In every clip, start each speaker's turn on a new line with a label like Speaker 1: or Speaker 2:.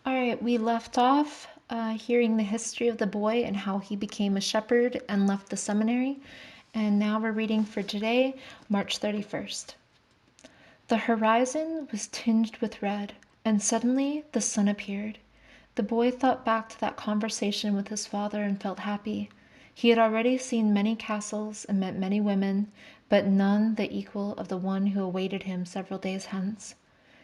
Speaker 1: All right, we left off hearing the history of the boy and how he became a shepherd and left the seminary. And now we're reading for today, March 31st. The horizon was tinged with red, and suddenly the sun appeared. The boy thought back to that conversation with his father and felt happy. He had already seen many castles and met many women, but none the equal of the one who awaited him several days hence.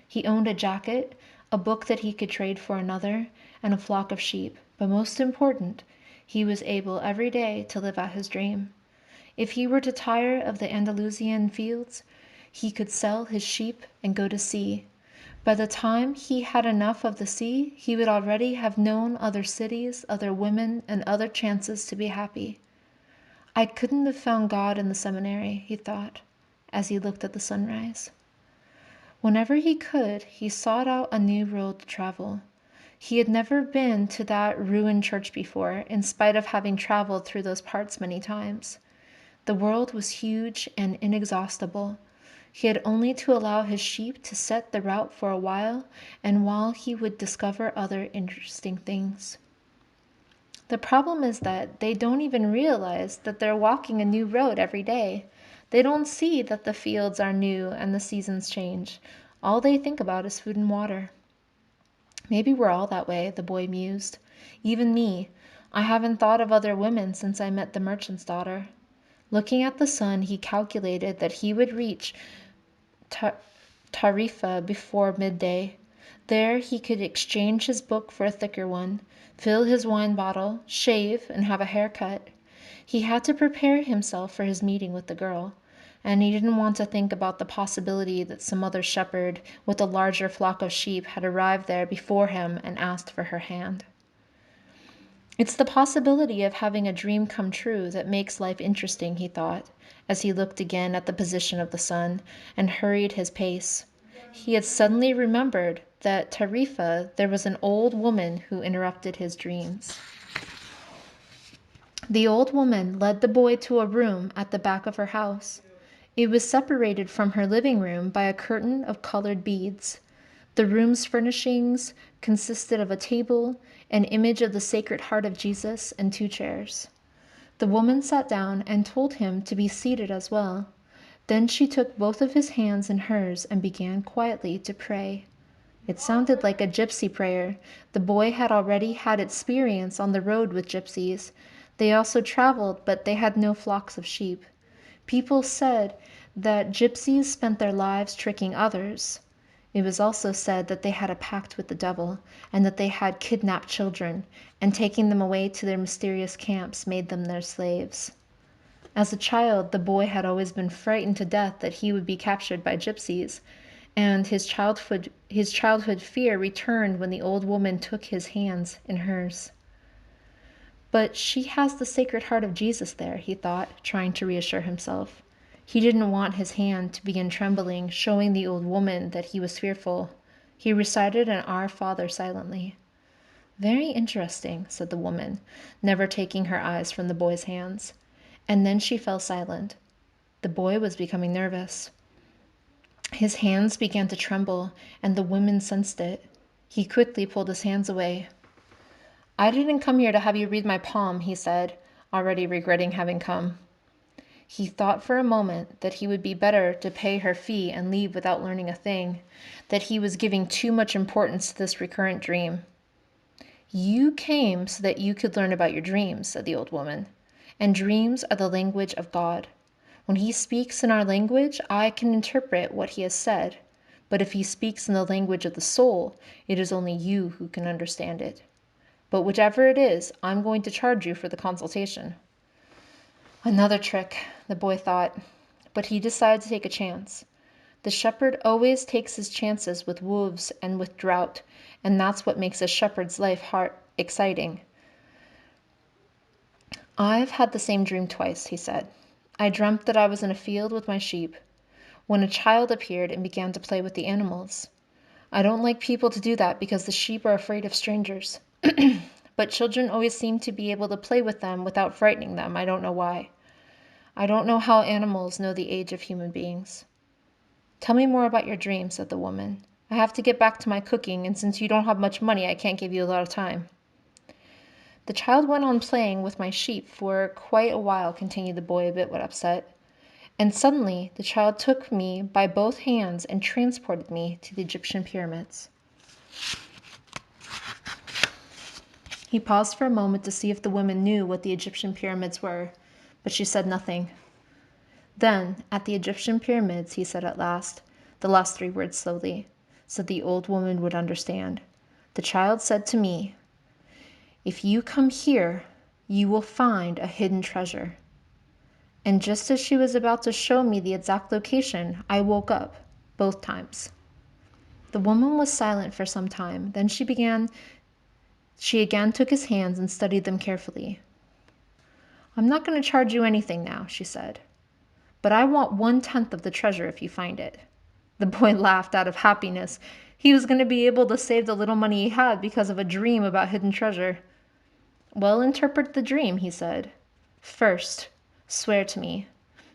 Speaker 1: He owned a jacket, a book that he could trade for another, and a flock of sheep, but most important, he was able every day to live out his dream. If he were to tire of the Andalusian fields, he could sell his sheep and go to sea. By the time he had enough of the sea, he would already have known other cities, other women, and other chances to be happy. I couldn't have found God in the seminary, he thought, as he looked at the sunrise. Whenever he could, he sought out a new road to travel. He had never been to that ruined church before, in spite of having traveled through those parts many times. The world was huge and inexhaustible. He had only to allow his sheep to set the route for a while, and while he would discover other interesting things. The problem is that they don't even realize that they're walking a new road every day. They don't see that the fields are new and the seasons change. All they think about is food and water. Maybe we're all that way, the boy mused. Even me. I haven't thought of other women since I met the merchant's daughter. Looking at the sun, he calculated that he would reach Tarifa before midday. There he could exchange his book for a thicker one, fill his wine bottle, shave, and have a haircut. He had to prepare himself for his meeting with the girl, and he didn't want to think about the possibility that some other shepherd with a larger flock of sheep had arrived there before him and asked for her hand. It's the possibility of having a dream come true that makes life interesting, he thought, as he looked again at the position of the sun and hurried his pace. He had suddenly remembered that at Tarifa there was an old woman who interrupted his dreams. The old woman led the boy to a room at the back of her house. It was separated from her living room by a curtain of colored beads. The room's furnishings consisted of a table, an image of the Sacred Heart of Jesus, and two chairs. The woman sat down and told him to be seated as well. Then she took both of his hands in hers and began quietly to pray. It sounded like a gypsy prayer. The boy had already had experience on the road with gypsies. They also traveled, but they had no flocks of sheep. People said that gypsies spent their lives tricking others. It was also said that they had a pact with the devil, and that they had kidnapped children, and taking them away to their mysterious camps made them their slaves. As a child, the boy had always been frightened to death that he would be captured by gypsies, and his childhood fear returned when the old woman took his hands in hers. But she has the Sacred Heart of Jesus there, he thought, trying to reassure himself. He didn't want his hand to begin trembling, showing the old woman that he was fearful. He recited an Our Father silently. Very interesting, said the woman, never taking her eyes from the boy's hands. And then she fell silent. The boy was becoming nervous. His hands began to tremble, and the woman sensed it. He quickly pulled his hands away. I didn't come here to have you read my palm, he said, already regretting having come. He thought for a moment that he would be better to pay her fee and leave without learning a thing, that he was giving too much importance to this recurrent dream. You came so that you could learn about your dreams, said the old woman, and dreams are the language of God. When he speaks in our language, I can interpret what he has said, but if he speaks in the language of the soul, it is only you who can understand it. But whichever it is, I'm going to charge you for the consultation. Another trick, the boy thought, but he decided to take a chance. The shepherd always takes his chances with wolves and with drought, and that's what makes a shepherd's life exciting. I've had the same dream twice, he said. I dreamt that I was in a field with my sheep, when a child appeared and began to play with the animals. I don't like people to do that because the sheep are afraid of strangers. But children always seem to be able to play with them without frightening them. I don't know why. I don't know how animals know the age of human beings. Tell me more about your dream, said the woman. I have to get back to my cooking, and since you don't have much money, I can't give you a lot of time." "The child went on playing with my sheep for quite a while," continued the boy, a bit upset. "And suddenly the child took me by both hands and transported me to the Egyptian pyramids." He paused for a moment to see if the woman knew what the Egyptian pyramids were, but she said nothing. "Then, at the Egyptian pyramids," he said at last, the last 3 words slowly, so the old woman would understand, "the child said to me, 'If you come here, you will find a hidden treasure.' And just as she was about to show me the exact location, I woke up, both times." The woman was silent for some time. Then she again took his hands and studied them carefully. "I'm not going to charge you anything now," she said, "but I want 1/10 of the treasure if you find it." The boy laughed out of happiness. He was going to be able to save the little money he had because of a dream about hidden treasure. "Well, interpret the dream," he said. "First, swear to me.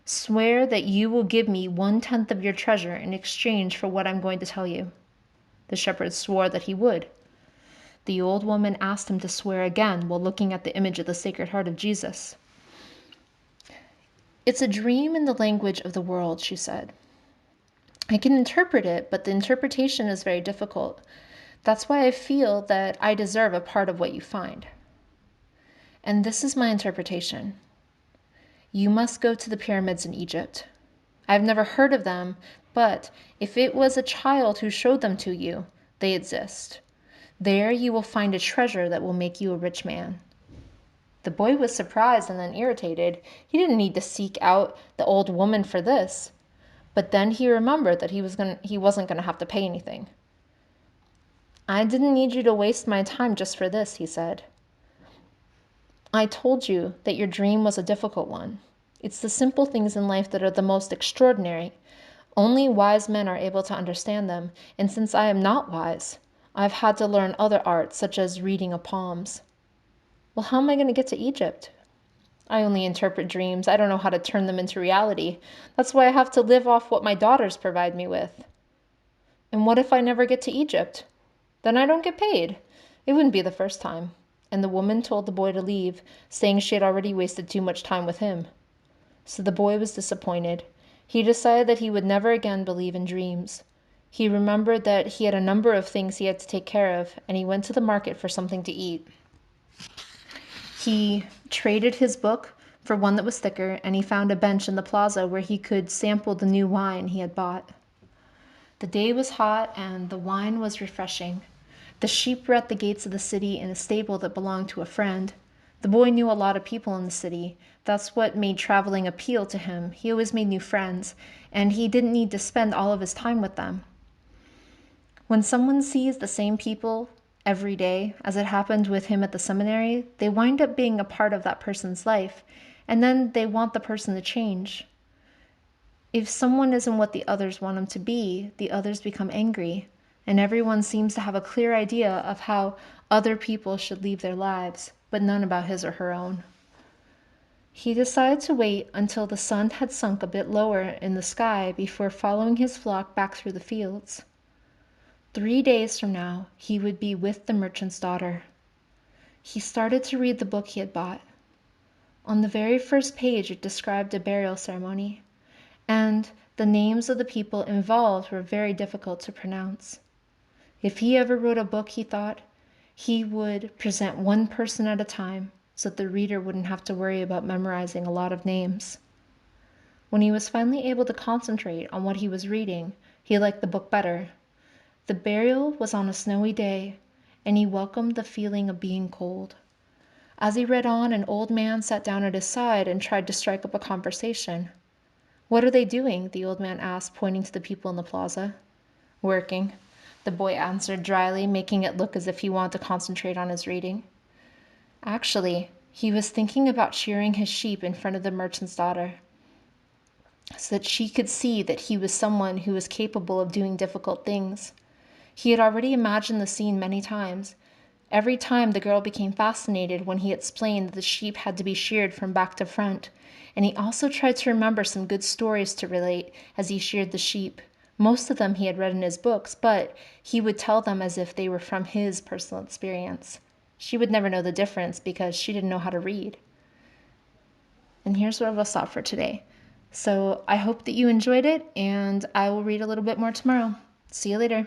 Speaker 1: Swear that you will give me 1/10 of your treasure in exchange for what I'm going to tell you." The shepherd swore that he would. The old woman asked him to swear again while looking at the image of the Sacred Heart of Jesus. "It's a dream in the language of the world," she said. "I can interpret it, but the interpretation is very difficult. That's why I feel that I deserve a part of what you find. And this is my interpretation. You must go to the pyramids in Egypt. I've never heard of them, but if it was a child who showed them to you, they exist. There you will find a treasure that will make you a rich man." The boy was surprised and then irritated. He didn't need to seek out the old woman for this. But then he remembered that he wasn't going to have to pay anything. "I didn't need you to waste my time just for this," he said. "I told you that your dream was a difficult one. It's the simple things in life that are the most extraordinary. Only wise men are able to understand them, and since I am not wise, I've had to learn other arts, such as reading of palms." "Well, how am I going to get to Egypt?" "I only interpret dreams. I don't know how to turn them into reality. That's why I have to live off what my daughters provide me with." "And what if I never get to Egypt?" "Then I don't get paid. It wouldn't be the first time." And the woman told the boy to leave, saying she had already wasted too much time with him. So the boy was disappointed. He decided that he would never again believe in dreams. He remembered that he had a number of things he had to take care of, and he went to the market for something to eat. He traded his book for one that was thicker, and he found a bench in the plaza where he could sample the new wine he had bought. The day was hot, and the wine was refreshing. The sheep were at the gates of the city in a stable that belonged to a friend. The boy knew a lot of people in the city. That's what made traveling appeal to him. He always made new friends, and he didn't need to spend all of his time with them. When someone sees the same people every day, as it happened with him at the seminary, they wind up being a part of that person's life, and then they want the person to change. If someone isn't what the others want them to be, the others become angry, and everyone seems to have a clear idea of how other people should live their lives, but none about his or her own. He decided to wait until the sun had sunk a bit lower in the sky before following his flock back through the fields. 3 days from now, he would be with the merchant's daughter. He started to read the book he had bought. On the very first page, it described a burial ceremony, and the names of the people involved were very difficult to pronounce. If he ever wrote a book, he thought, he would present one person at a time so that the reader wouldn't have to worry about memorizing a lot of names. When he was finally able to concentrate on what he was reading, he liked the book better. The burial was on a snowy day, and he welcomed the feeling of being cold. As he read on, an old man sat down at his side and tried to strike up a conversation. "What are they doing?" the old man asked, pointing to the people in the plaza. "Working," the boy answered dryly, making it look as if he wanted to concentrate on his reading. Actually, he was thinking about shearing his sheep in front of the merchant's daughter, so that she could see that he was someone who was capable of doing difficult things. He had already imagined the scene many times. Every time the girl became fascinated when he explained that the sheep had to be sheared from back to front, and he also tried to remember some good stories to relate as he sheared the sheep. Most of them he had read in his books, but he would tell them as if they were from his personal experience. She would never know the difference because she didn't know how to read. And here's where we'll stop for today. So I hope that you enjoyed it, and I will read a little bit more tomorrow. See you later.